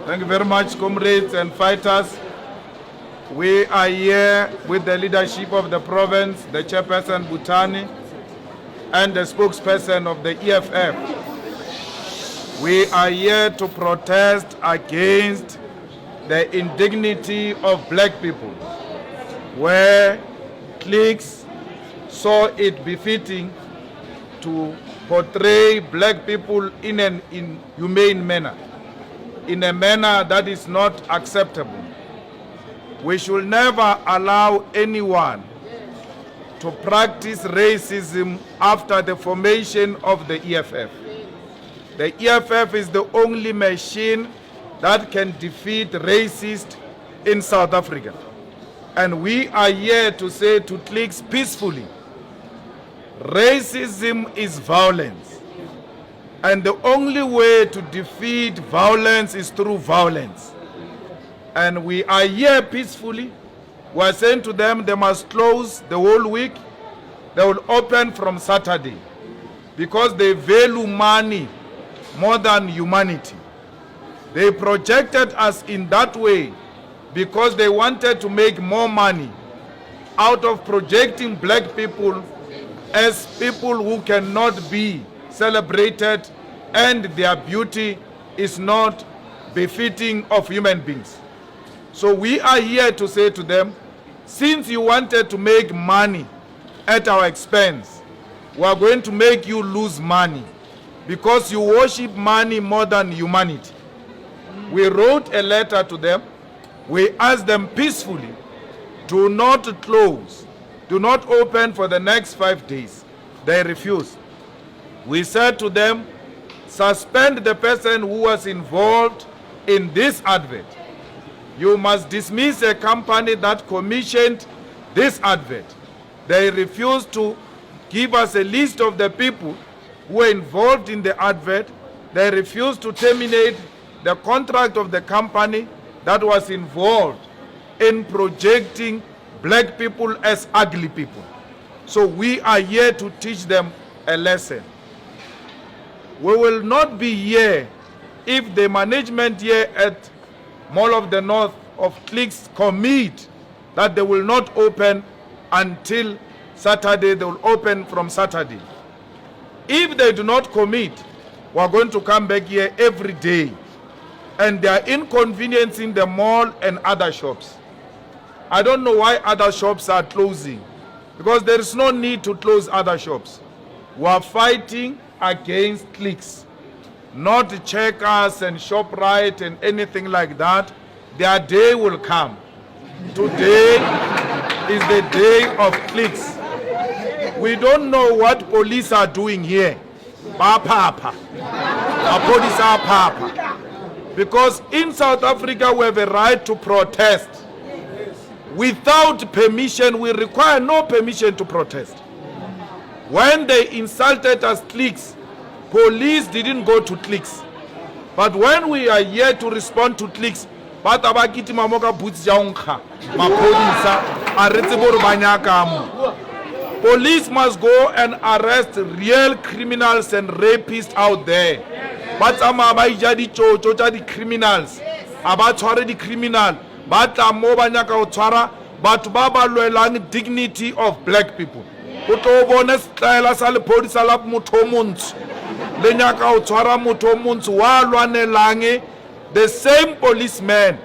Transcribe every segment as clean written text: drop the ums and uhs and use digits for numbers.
Thank you very much, comrades and fighters. We are here with the leadership of the province, the chairperson Butani, and the spokesperson of the EFF. We are here to protest against the indignity of black people, where cliques saw it befitting to portray black people in an inhumane manner, in a manner that is not acceptable. We should never allow anyone to practice racism after the formation of the EFF. The EFF is the only machine that can defeat racists in South Africa. And we are here to say to cliques peacefully, racism is violence. And the only way to defeat violence is through violence. And we are here peacefully. We are saying to them they must close the whole week. They will open from Saturday because they value money more than humanity. They projected us in that way because they wanted to make more money out of projecting black people as people who cannot be celebrated and their beauty is not befitting of human beings. So we are here to say to them, since you wanted to make money at our expense, we are going to make you lose money because you worship money more than humanity. We wrote a letter to them. We asked them peacefully, do not close, do not open for the next 5 days. They refused. We said to them, suspend the person who was involved in this advert. You must dismiss a company that commissioned this advert. They refused to give us a list of the people who were involved in the advert. They refused to terminate the contract of the company that was involved in projecting black people as ugly people. So we are here to teach them a lesson. We will not be here if the management here at Mall of the North of cliques commit that they will not open until Saturday. They will open from Saturday. If they do not commit, we are going to come back here every day, and they are inconveniencing the mall and other shops. I don't know why other shops are closing, because there is no need to close other shops. We are fighting against cliques, not Checkers and ShopRite and anything like that. Their day will come. Today is the day of cliques. We don't know what police are doing here. Papa. Police are papa. Because in South Africa we have a right to protest. Without permission, we require no permission to protest. When they insulted us cliques, police didn't go to cliques. But when we are here to respond to cliques, police must go and arrest real criminals and rapists out there. But some the criminals, about the criminal, but but dignity of black people. The same policeman,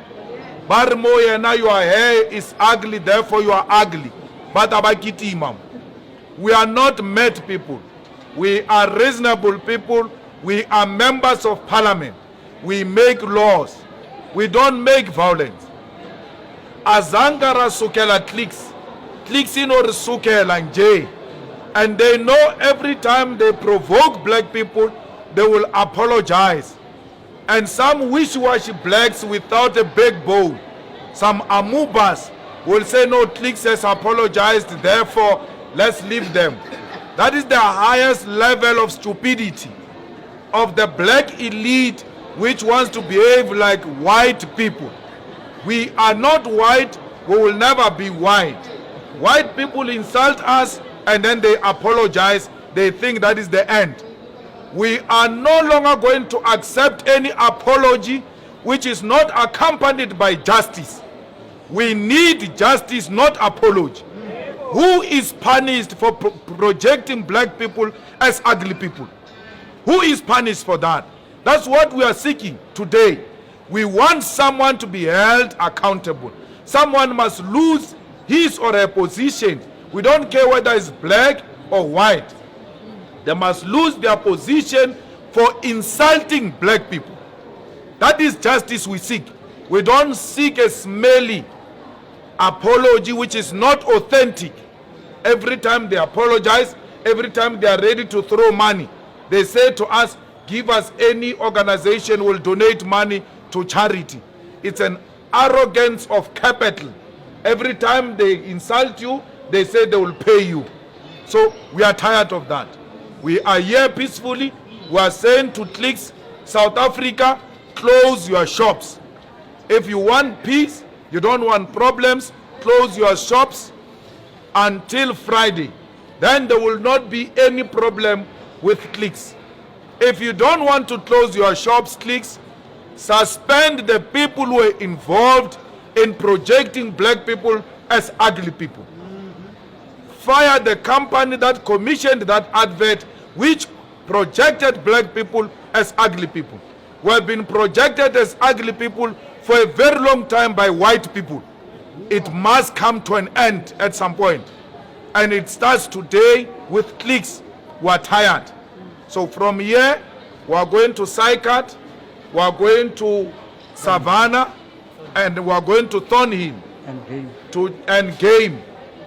now your hair is ugly, therefore you are ugly. But we are not mad people. We are reasonable people. We are members of parliament. We make laws. We don't make violence. Azangara sukela cliques in or sukela nje. And they know every time they provoke black people, they will apologize. And some wish-washy blacks without a backbone, some amubas, will say no, cliques has apologized, therefore let's leave them. That is the highest level of stupidity of the black elite which wants to behave like white people. We are not white, we will never be white. White people insult us and then they apologize. They think that is the end. We are no longer going to accept any apology which is not accompanied by justice. We need justice, not apology. Who is punished for projecting black people as ugly people? Who is punished for that? That's what we are seeking today. We want someone to be held accountable. Someone must lose his or her position. We don't care whether it's black or white. They must lose their position for insulting black people. That is justice we seek. We don't seek a smelly apology which is not authentic. Every time they apologize, every time they are ready to throw money, they say to us, give us any organization will donate money to charity. It's an arrogance of capital. Every time they insult you, they say they will pay you. So we are tired of that. We are here peacefully. We are saying to Clicks, South Africa, close your shops. If you want peace, you don't want problems, close your shops until Friday. Then there will not be any problem with Clicks. If you don't want to close your shops, Clicks, suspend the people who were involved in projecting black people as ugly people. Fire the company that commissioned that advert which projected black people as ugly people. We have been projected as ugly people for a very long time by white people. It must come to an end at some point. And it starts today with Clicks. We are tired. So from here, we are going to Sycamore, we are going to Savannah, and we are going to Thornhill and Game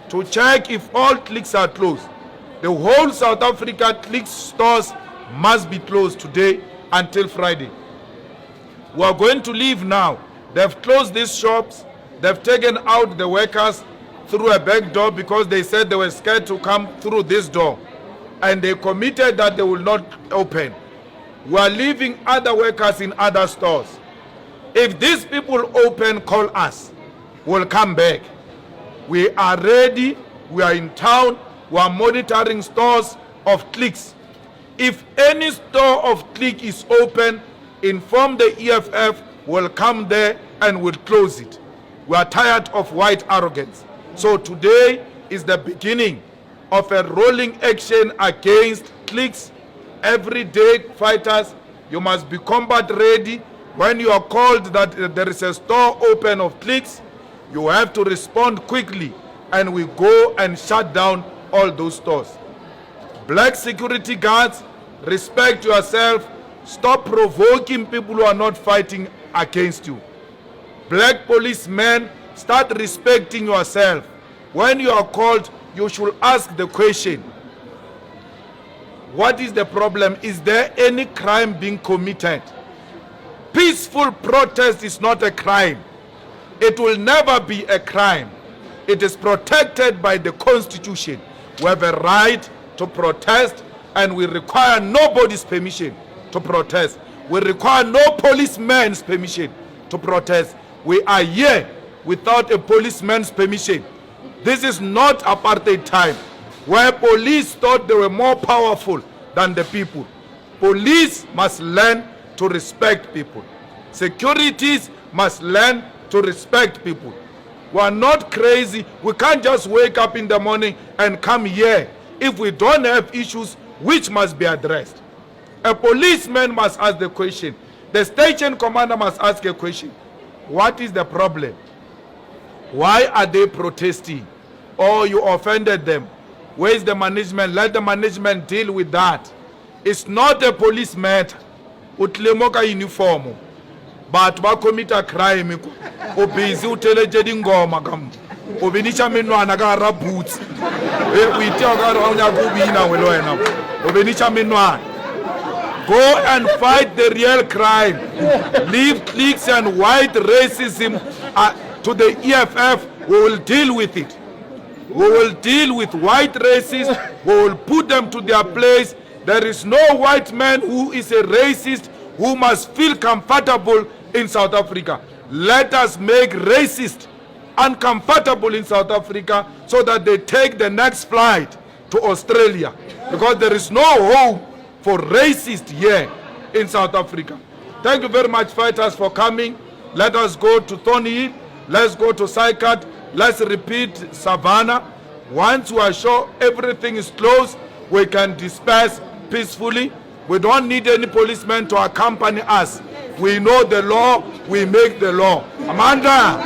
to check if all Clicks are closed. The whole South Africa Clicks stores must be closed today until Friday. We are going to leave now. They've closed these shops. They've taken out the workers through a back door because they said they were scared to come through this door. And they committed that they will not open. We are leaving other workers in other stores. If these people open, call us. We'll come back. We are ready. We are in town. We are monitoring stores of Clicks. If any store of Click is open, inform the EFF, will come there and will close it. We are tired of white arrogance. So today is the beginning of a rolling action against Clicks. Everyday fighters, you must be combat ready. When you are called that there is a store open of Clicks, you have to respond quickly and we go and shut down all those stores. Black security guards, respect yourself. Stop provoking people who are not fighting against you. Black policemen, start respecting yourself. When you are called, you should ask the question, what is the problem? Is there any crime being committed? Peaceful protest is not a crime. It will never be a crime. It is protected by the Constitution. We have a right to protest and we require nobody's permission to protest. We require no policeman's permission to protest. We are here without a policeman's permission. This is not apartheid time, where police thought they were more powerful than the people. Police must learn to respect people. Securities must learn to respect people. We are not crazy. We can't just wake up in the morning and come here if we don't have issues which must be addressed. A policeman must ask the question. The station commander must ask a question. What is the problem? Why are they protesting? Or you offended them? Where is the management? Let the management deal with that. It's not a police matter. Utlemoka uniform. But ba commit a crime. Obezi utelejedi ngoma kam. Obenisha menwana ka ra boots. We tell God on ya go be na welo ena. Obenisha menwana. Go and fight the real crime. Leave Clicks and white racism to the EFF. We will deal with it. We will deal with white racists. We will put them to their place. There is no white man who is a racist who must feel comfortable in South Africa. Let us make racists uncomfortable in South Africa so that they take the next flight to Australia, because there is no hope for racists here in South Africa. Thank you very much, fighters, for coming. Let us go to Thorny Hill. Let's go to Sycamore. Let's repeat Savannah. Once we are sure everything is closed, we can disperse peacefully. We don't need any policemen to accompany us. We know the law, we make the law. Amanda!